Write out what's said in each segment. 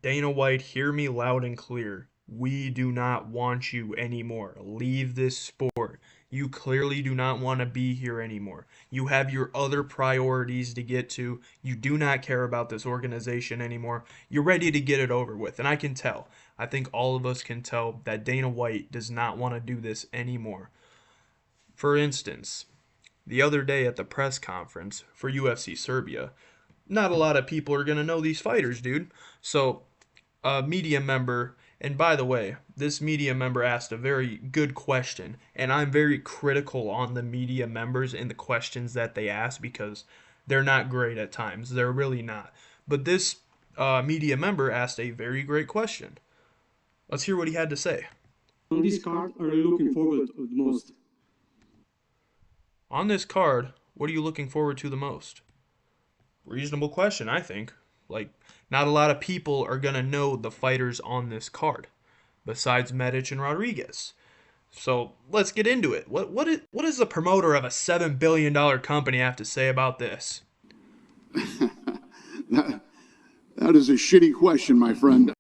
Dana White, hear me loud and clear. We do not want you anymore. Leave this sport. You clearly do not want to be here anymore. You have your other priorities to get to. You do not care about this organization anymore. You're ready to get it over with. And I can tell. I think all of us can tell that Dana White does not want to do this anymore. For instance, the other day at the press conference for UFC Serbia, not a lot of people are going to know these fighters, dude. So a media member, and by the way, this media member asked a very good question, and I'm very critical on the media members and the questions that they ask because they're not great at times. They're really not. But this media member asked a very great question. Let's hear what he had to say. On this card, are you looking forward to the most? On this card, what are you looking forward to the most? Reasonable question, I think. Like, not a lot of people are going to know the fighters on this card, besides Medic and Rodriguez. So let's get into it. What does the promoter of a $7 billion company have to say about this? That is a shitty question, my friend.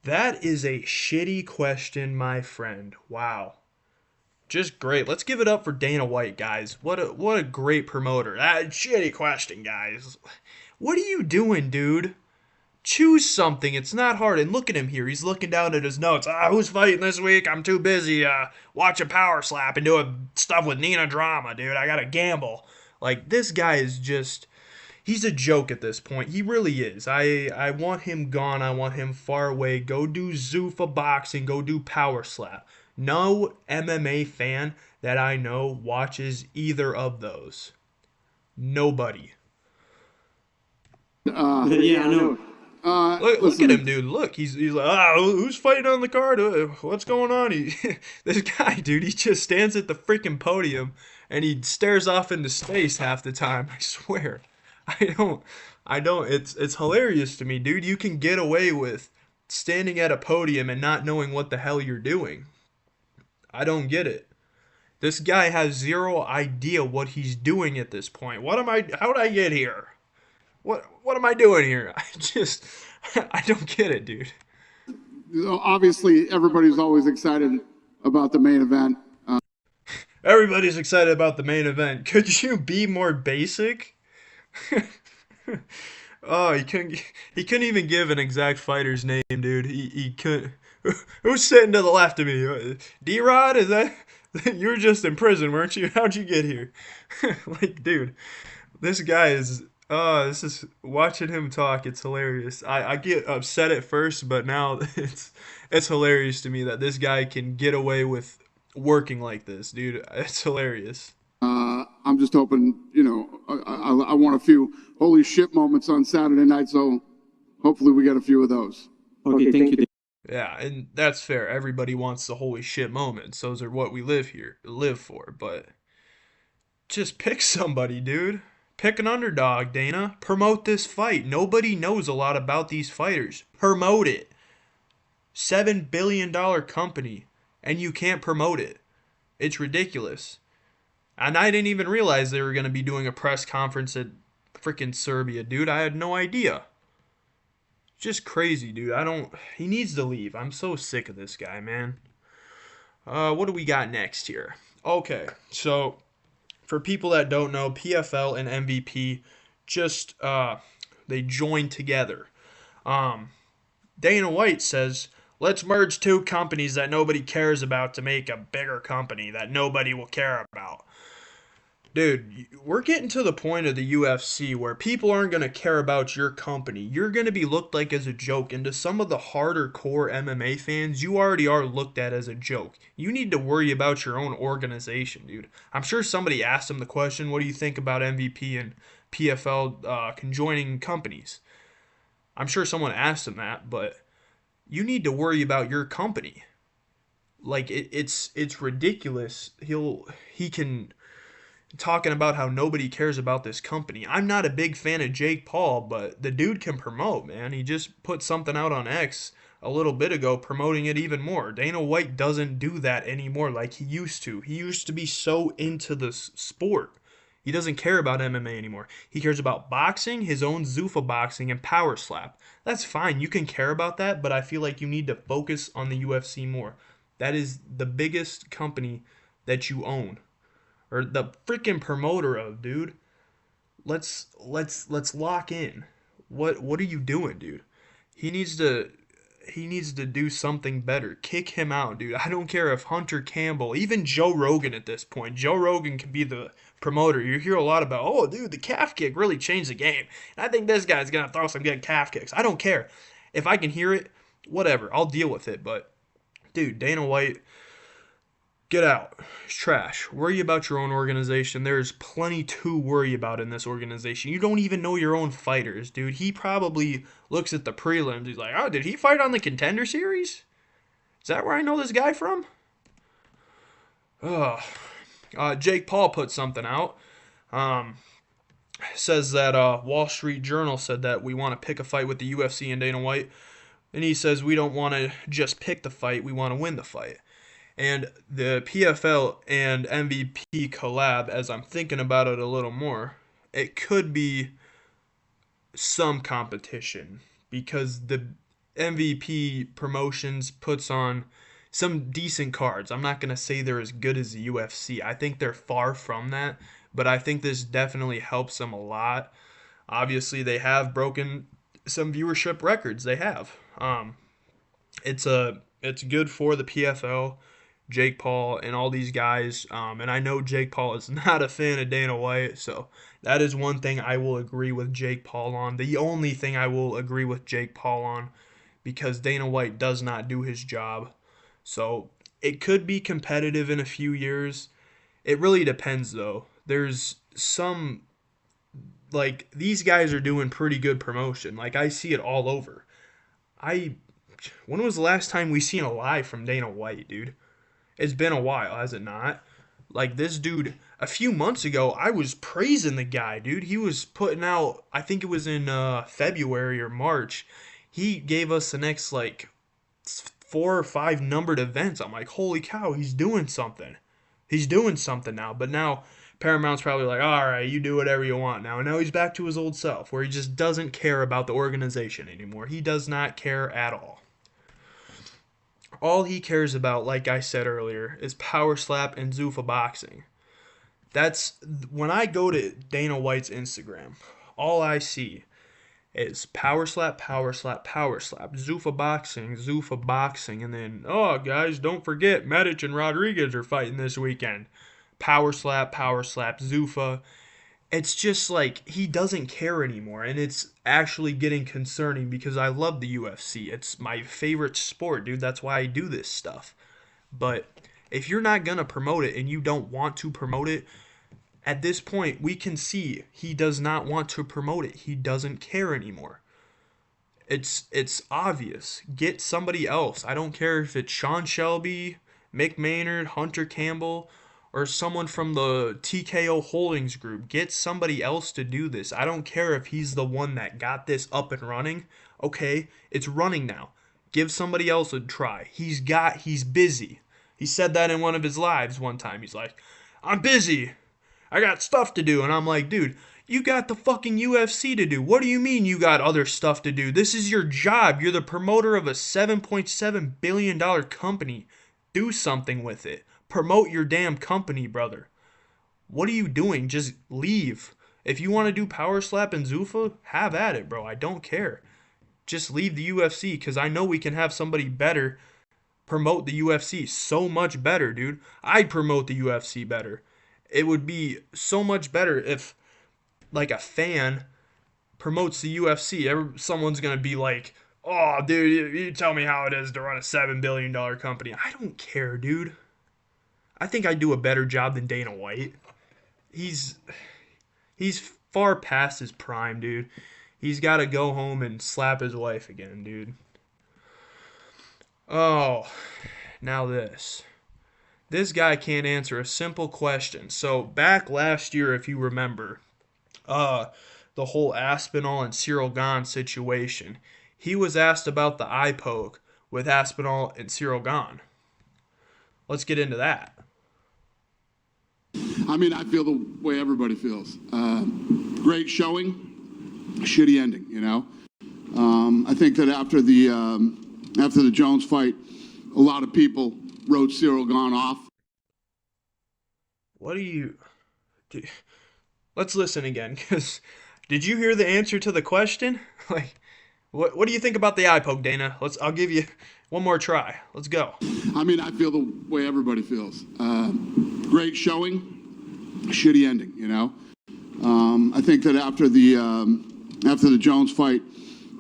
That is a shitty question, my friend. Wow. Just great. Let's give it up for Dana White, guys. What a great promoter. That shitty question, guys. What are you doing, dude? Choose something. It's not hard. And look at him here. He's looking down at his notes. Who's fighting this week? I'm too busy watching Power Slap and doing stuff with Nina Drama, dude. I gotta gamble. Like, this guy is just... He's a joke at this point. He really is. I want him gone. I want him far away. Go do Zuffa boxing. Go do Power Slap. No MMA fan that I know watches either of those. Nobody. Yeah, I know. Look at him, dude. Look, he's like, who's fighting on the card? What's going on? This guy, dude, he just stands at the freaking podium and he stares off into space half the time. I swear. I don't. It's hilarious to me, dude. You can get away with standing at a podium and not knowing what the hell you're doing. I don't get it. This guy has zero idea what he's doing at this point. How did I get here? What am I doing here? I don't get it, dude. Obviously, everybody's always excited about the main event. Everybody's excited about the main event. Could you be more basic? Oh, he couldn't even give an exact fighter's name, dude. He couldn't. Who's sitting to the left of me? D-Rod? Is that you were just in prison, weren't you? How'd you get here? Like, dude, this guy is this is watching him talk, it's hilarious. I get upset at first, but now it's hilarious to me that this guy can get away with working like this, dude. It's hilarious. I'm just hoping, I want a few holy shit moments on Saturday night, so hopefully we get a few of those. Okay, thank you. Yeah, and that's fair. Everybody wants the holy shit moments. Those are what we live for. But just pick somebody, dude. Pick an underdog, Dana. Promote this fight. Nobody knows a lot about these fighters. Promote it. $7 billion company, and you can't promote it. It's ridiculous. And I didn't even realize they were going to be doing a press conference at freaking Serbia, dude. I had no idea. Just crazy, dude. He needs to leave. I'm so sick of this guy, man. What do we got next here? Okay, so for people that don't know, PFL and MVP just they joined together. Dana White says, let's merge two companies that nobody cares about to make a bigger company that nobody will care about. Dude, we're getting to the point of the UFC where people aren't going to care about your company. You're going to be looked like as a joke. And to some of the harder core MMA fans, you already are looked at as a joke. You need to worry about your own organization, dude. I'm sure somebody asked him the question, what do you think about MVP and PFL conjoining companies? I'm sure someone asked him that, but you need to worry about your company. Like, it's ridiculous. He can... talking about how nobody cares about this company. I'm not a big fan of Jake Paul, but the dude can promote, man. He just put something out on X a little bit ago promoting it even more. Dana White doesn't do that anymore like he used to. He used to be so into the sport. He doesn't care about MMA anymore. He cares about boxing, his own Zuffa boxing, and power slap. That's fine. You can care about that, but I feel like you need to focus on the UFC more. That is the biggest company that you own, or the freaking promoter of, dude. Let's lock in. What are you doing, dude? He needs to he needs to do something better. Kick him out, dude. I don't care if Hunter Campbell, even Joe Rogan at this point. Joe Rogan can be the promoter. You hear a lot about, oh, dude, the calf kick really changed the game. And I think this guy's going to throw some good calf kicks. I don't care. If I can hear it, whatever. I'll deal with it. But, dude, Dana White, get out. It's trash. Worry about your own organization. There's plenty to worry about in this organization. You don't even know your own fighters, dude. He probably looks at the prelims. He's like, oh, did he fight on the Contender Series? Is that where I know this guy from? Ugh. Jake Paul put something out. Says that Wall Street Journal said that we want to pick a fight with the UFC and Dana White. And he says we don't want to just pick the fight, we want to win the fight. And the PFL and MVP collab, as I'm thinking about it a little more, it could be some competition because the MVP promotions puts on some decent cards. I'm not going to say they're as good as the UFC. I think they're far from that, but I think this definitely helps them a lot. Obviously, they have broken some viewership records. They have. It's good for the PFL, Jake Paul, and all these guys. And I know Jake Paul is not a fan of Dana White, so that is one thing I will agree with Jake Paul on. The only thing I will agree with Jake Paul on, because Dana White does not do his job. So it could be competitive in a few years. It really depends, though. There's some, like, these guys are doing pretty good promotion. Like, I see it all over. When was the last time we seen a live from Dana White, dude? It's been a while, has it not? Like, this dude, a few months ago, I was praising the guy, dude. He was putting out, I think it was in February or March, he gave us the next, like, 4 or 5 numbered events. I'm like, holy cow, he's doing something. He's doing something now. But now Paramount's probably like, all right, you do whatever you want now. And now he's back to his old self, where he just doesn't care about the organization anymore. He does not care at all. All he cares about, like I said earlier, is power slap and Zuffa boxing. That's when I go to Dana White's Instagram, all I see is power slap, power slap, power slap, Zuffa boxing, and then, oh, guys, don't forget, Medic and Rodriguez are fighting this weekend. Power slap, Zuffa. It's just like he doesn't care anymore, and it's actually getting concerning because I love the UFC. It's my favorite sport, dude. That's why I do this stuff. But if you're not going to promote it and you don't want to promote it, at this point, we can see he does not want to promote it. He doesn't care anymore. It's obvious. Get somebody else. I don't care if it's Sean Shelby, Mick Maynard, Hunter Campbell, or someone from the TKO Holdings group. Get somebody else to do this. I don't care if he's the one that got this up and running. Okay, it's running now. Give somebody else a try. He's busy. He said that in one of his lives one time. He's like, I'm busy. I got stuff to do. And I'm like, dude, you got the fucking UFC to do. What do you mean you got other stuff to do? This is your job. You're the promoter of a $7.7 billion company. Do something with it. Promote your damn company, brother. What are you doing? Just leave. If you want to do Power Slap and Zuffa, have at it, bro. I don't care. Just leave the UFC, because I know we can have somebody better promote the UFC. So much better, dude. I'd promote the UFC better. It would be so much better if, like, a fan promotes the UFC. Someone's going to be like, oh, dude, you tell me how it is to run a $7 billion company. I don't care, dude. I think I do a better job than Dana White. He's far past his prime, dude. He's got to go home and slap his wife again, dude. Oh, now this. This guy can't answer a simple question. So back last year, if you remember, the whole Aspinall and Cyril Gahn situation, he was asked about the eye poke with Aspinall and Cyril Gahn. Let's get into that. I mean, I feel the way everybody feels. Great showing, shitty ending. I think that after the Jones fight, a lot of people wrote Cyril Gone off. What do you... Do, let's listen again, because did you hear the answer to the question? Like, what do you think about the eye poke, Dana? I'll give you one more try. Let's go. I mean, I feel the way everybody feels. Great showing, shitty ending. I think that after the Jones fight,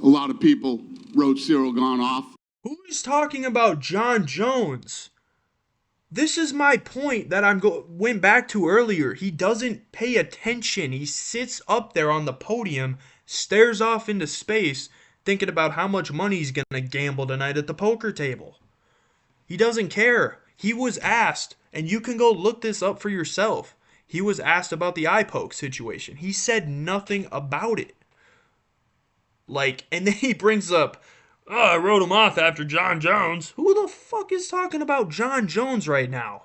a lot of people wrote Cyril Gone off. Who is talking about John Jones? This is my point that went back to earlier. He doesn't pay attention. He sits up there on the podium, stares off into space, thinking about how much money he's gonna gamble tonight at the poker table. He doesn't care. He was asked, and you can go look this up for yourself. He was asked about the eye poke situation. He said nothing about it. And then he brings up, oh, I wrote him off after John Jones. Who the fuck is talking about John Jones right now?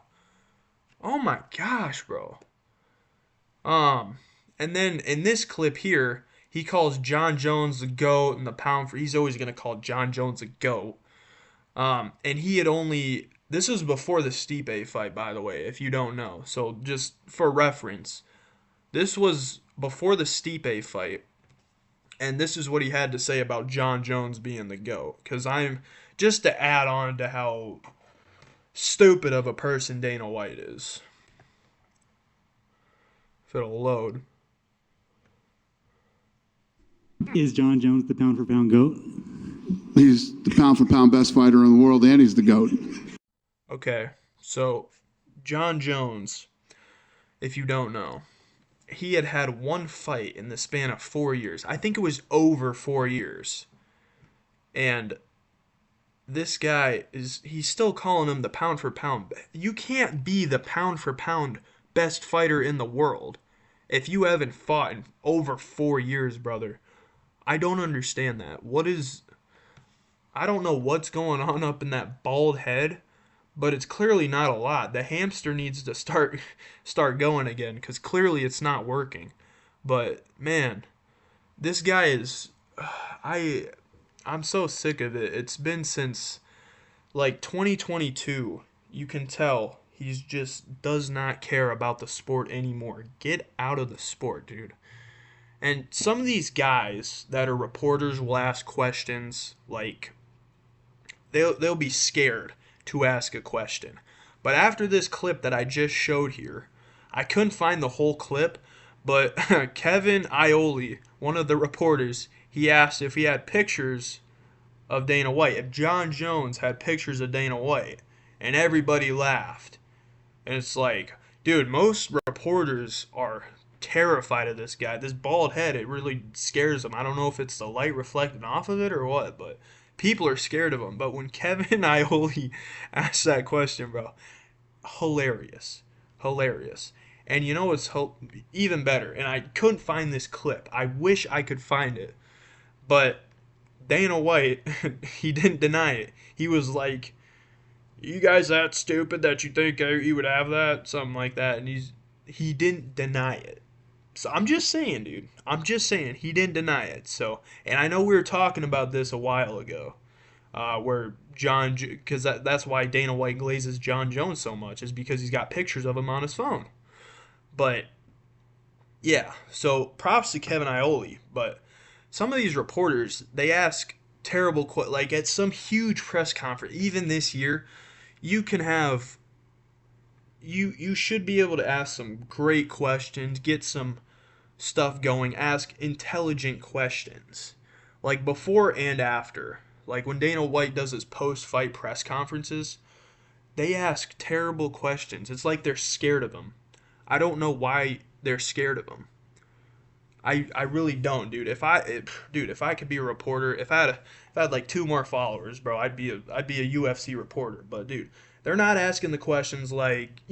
Oh my gosh, bro. And then in this clip here, he calls John Jones the GOAT and the pound for... He's always going to call John Jones a GOAT. And he had only... This was before the Stipe fight, by the way, if you don't know. So just for reference, this was before the Stipe fight. And this is what he had to say about John Jones being the GOAT. Because just to add on to how stupid of a person Dana White is. If it'll load. Is John Jones the pound for pound GOAT? He's the pound for pound best fighter in the world, and he's the GOAT. Okay, so John Jones, if you don't know, he had one fight in the span of 4 years. I think it was over 4 years. And this guy he's still calling him the pound for pound. You can't be the pound for pound best fighter in the world if you haven't fought in over 4 years, brother. I don't understand that. I don't know what's going on up in that bald head, but it's clearly not a lot. The hamster needs to start going again, because clearly it's not working. But man, this guy is I'm so sick of it. It's been since 2022. You can tell he's just does not care about the sport anymore. Get out of the sport, dude. And some of these guys that are reporters will ask questions they'll be scared to ask a question. But after this clip that I just showed here, I couldn't find the whole clip, but Kevin Iole, one of the reporters, he asked if he had pictures of Dana White, if John Jones had pictures of Dana White, and everybody laughed. And it's like, dude, most reporters are terrified of this guy. This bald head, it really scares them. I don't know if it's the light reflecting off of it or what, but people are scared of him. But when Kevin Iole asked that question, bro, hilarious. And you know what's even better? And I couldn't find this clip. I wish I could find it. But Dana White, he didn't deny it. He was like, you guys that stupid that you think you would have that? Something like that. And he didn't deny it. So I'm just saying, dude. He didn't deny it. So, and I know we were talking about this a while ago, where because that's why Dana White glazes John Jones so much, is because he's got pictures of him on his phone. But yeah, so props to Kevin Iole. But some of these reporters, they ask terrible at some huge press conference, even this year, you can have. You should be able to ask some great questions, get some stuff going, ask intelligent questions. Like before and after. Like when Dana White does his post-fight press conferences, they ask terrible questions. It's like they're scared of him. I don't know why they're scared of him. I really don't, dude. If I could be a reporter, if I had like 2 more followers, bro, I'd be a UFC reporter. But dude, they're not asking the questions like,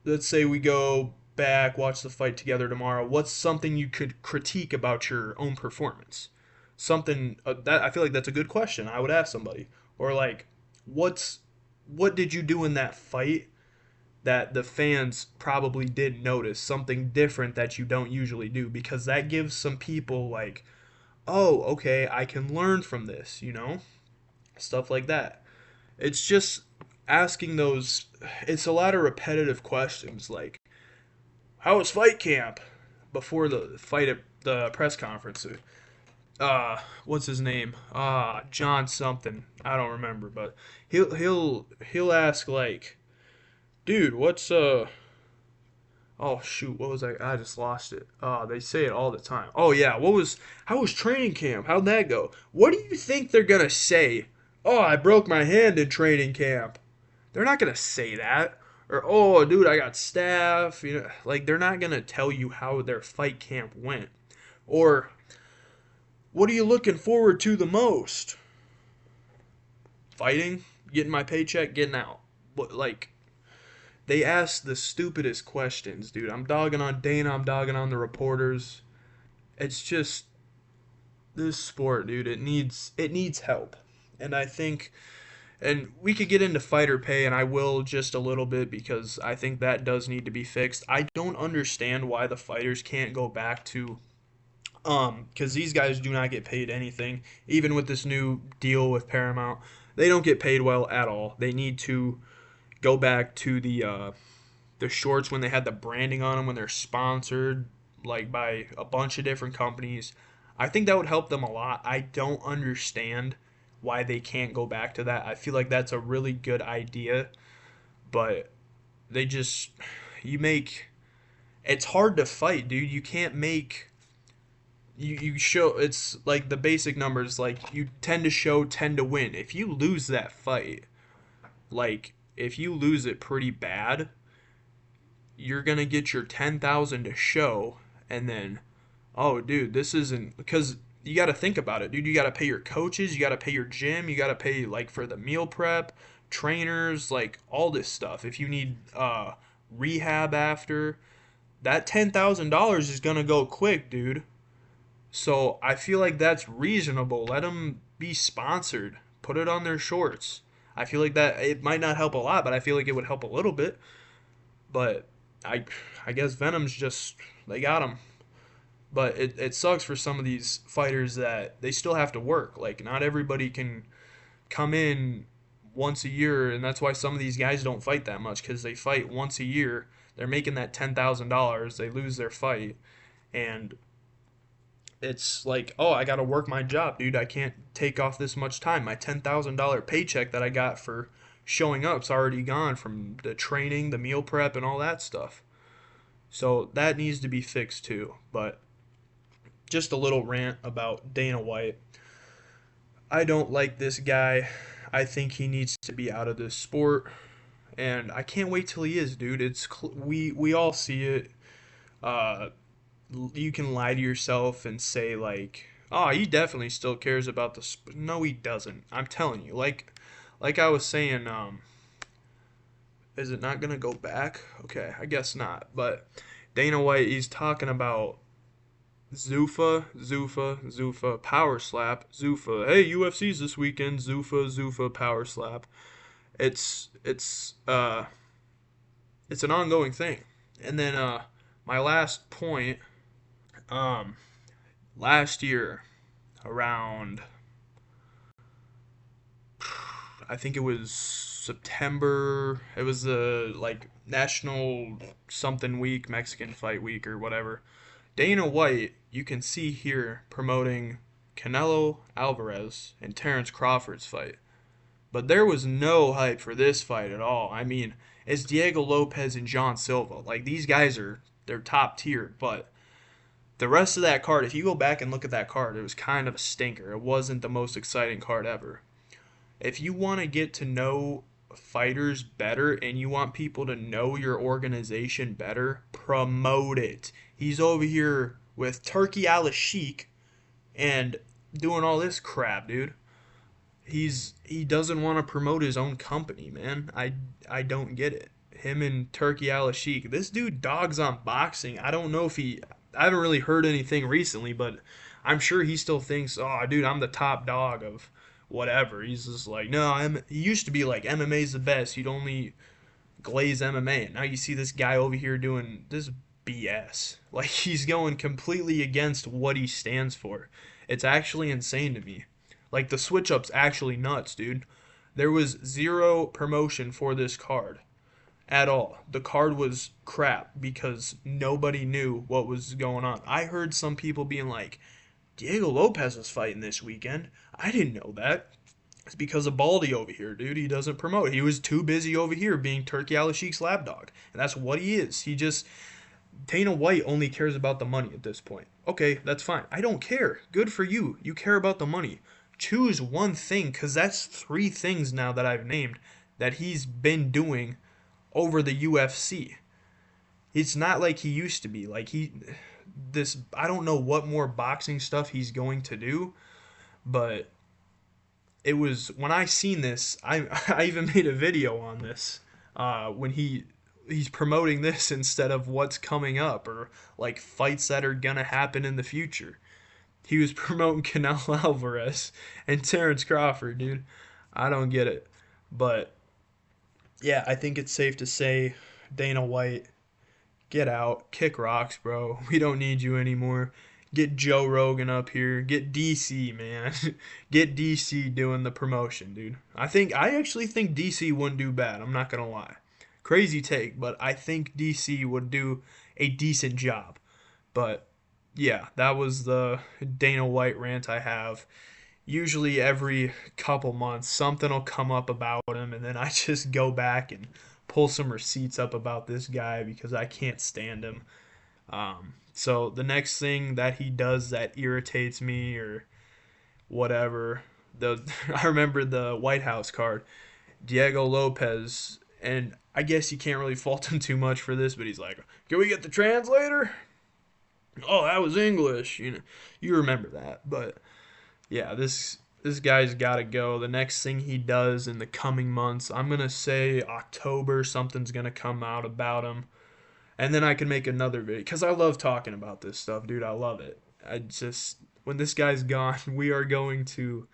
let's say we go back, watch the fight together tomorrow. What's something you could critique about your own performance? Something that I feel like that's a good question. I would ask somebody. Or like, what did you do in that fight that the fans probably did notice something different that you don't usually do, because that gives some people like, oh, okay, I can learn from this, stuff like that. It's just asking those, it's a lot of repetitive questions like, how was fight camp before the fight at the press conference? What's his name? John something. I don't remember, but he'll ask like, dude, what's oh shoot, what was I just lost it. They say it all the time. Oh yeah, how was training camp? How'd that go? What do you think they're gonna say? Oh, I broke my hand in training camp. They're not gonna say that. Or, oh dude, I got staph. Like, they're not gonna tell you how their fight camp went. Or, what are you looking forward to the most? Fighting, getting my paycheck, getting out. But like, they ask the stupidest questions, dude. I'm dogging on Dana, I'm dogging on the reporters. It's just, this sport, dude, it needs help. And I think, and we could get into fighter pay, and I will just a little bit, because I think that does need to be fixed. I don't understand why the fighters can't go back to, because these guys do not get paid anything, even with this new deal with Paramount. They don't get paid well at all. They need to go back to the shorts when they had the branding on them, when they're sponsored like by a bunch of different companies. I think that would help them a lot. I don't understand why they can't go back to that. I feel like that's a really good idea, but they just, you make, it's hard to fight, dude. You can't make, you show, it's like the basic numbers, like you tend to show 10 to win. If you lose that fight, like if you lose it pretty bad, you're gonna get your 10,000 to show, and then, oh dude, this isn't, because you got to think about it, dude. You got to pay your coaches, you got to pay your gym, you got to pay like for the meal prep, trainers, like all this stuff. If you need rehab after, that $10,000 is gonna go quick, dude. So I feel like that's reasonable. Let them be sponsored. Put it on their shorts. I feel like that it might not help a lot, but I feel like it would help a little bit. But I I guess Venom's just, they got him. But it sucks for some of these fighters that they still have to work. Like, not everybody can come in once a year, and that's why some of these guys don't fight that much, because they fight once a year. They're making that $10,000. They lose their fight, and it's like, oh, I got to work my job, dude. I can't take off this much time. My $10,000 paycheck that I got for showing up's already gone from the training, the meal prep, and all that stuff. So that needs to be fixed too. But just a little rant about Dana White. I don't like this guy. I think he needs to be out of this sport, and I can't wait till he is, dude. We all see it. Uh, you can lie to yourself and say like, "Oh, he definitely still cares about the." No, he doesn't. I'm telling you. Like I was saying, is it not gonna go back? Okay, I guess not. But Dana White, he's talking about Zuffa, power slap, Zuffa. Hey, UFC's this weekend. Zuffa, power slap. It's it's uh it's an ongoing thing. And then my last point, um, last year around, I think it was September. It was the like National something week, Mexican fight week or whatever. Dana White, you can see here promoting Canelo Alvarez and Terrence Crawford's fight. But there was no hype for this fight at all. I mean, it's Diego Lopez and John Silva. Like, these guys they're top tier, but the rest of that card, if you go back and look at that card, it was kind of a stinker. It wasn't the most exciting card ever. If you want to get to know fighters better and you want people to know your organization better, promote it. He's over here with Turkey Al Sheik and doing all this crap, dude. He doesn't want to promote his own company, man. I don't get it. Him and Turkey Al Sheik. This dude dogs on boxing. I don't know if I haven't really heard anything recently, but I'm sure he still thinks, oh, dude, I'm the top dog of whatever. He's just like, no, he used to be like, MMA's the best. You'd only Glaze MMA, and now you see this guy over here doing this BS. Like, he's going completely against what he stands for. It's actually insane to me. Like, the switch up's actually nuts, dude. There was zero promotion for this card at all. The card was crap because nobody knew what was going on. I heard some people being like, Diego Lopez is fighting this weekend. I didn't know that. It's because of Baldy over here, dude. He doesn't promote. He was too busy over here being Turkey Al Sheikh's lapdog. And that's what he is. Dana White only cares about the money at this point. Okay, that's fine. I don't care. Good for you. You care about the money. Choose one thing, because that's three things now that I've named that he's been doing over the UFC. It's not like he used to be. I don't know what more boxing stuff he's going to do, but it was when I seen this. I even made a video on this when he's promoting this instead of what's coming up or like fights that are gonna happen in the future. He was promoting Canelo Alvarez and Terrence Crawford, dude. I don't get it, but yeah, I think it's safe to say Dana White, get out, kick rocks, bro. We don't need you anymore. Get Joe Rogan up here. Get DC, man. Get DC doing the promotion, dude. I actually think DC wouldn't do bad. I'm not gonna lie. Crazy take, but I think DC would do a decent job. But yeah, that was the Dana White rant I have. Usually every couple months something will come up about him, and then I just go back and pull some receipts up about this guy because I can't stand him. So the next thing that he does that irritates me or whatever, I remember the White House card, Diego Lopez, and I guess you can't really fault him too much for this, but he's like, "Can we get the translator?" Oh, that was English. You remember that, but yeah, this guy's got to go. The next thing he does in the coming months, I'm gonna say October, something's gonna come out about him. And then I can make another video because I love talking about this stuff, dude. I love it. When this guy's gone, we are going to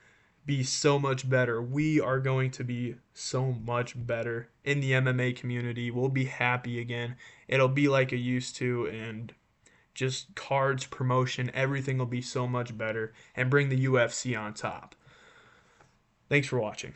be so much better. We are going to be so much better in the MMA community. We'll be happy again. It'll be like it used to, and just cards, promotion, everything will be so much better and bring the UFC on top. Thanks for watching.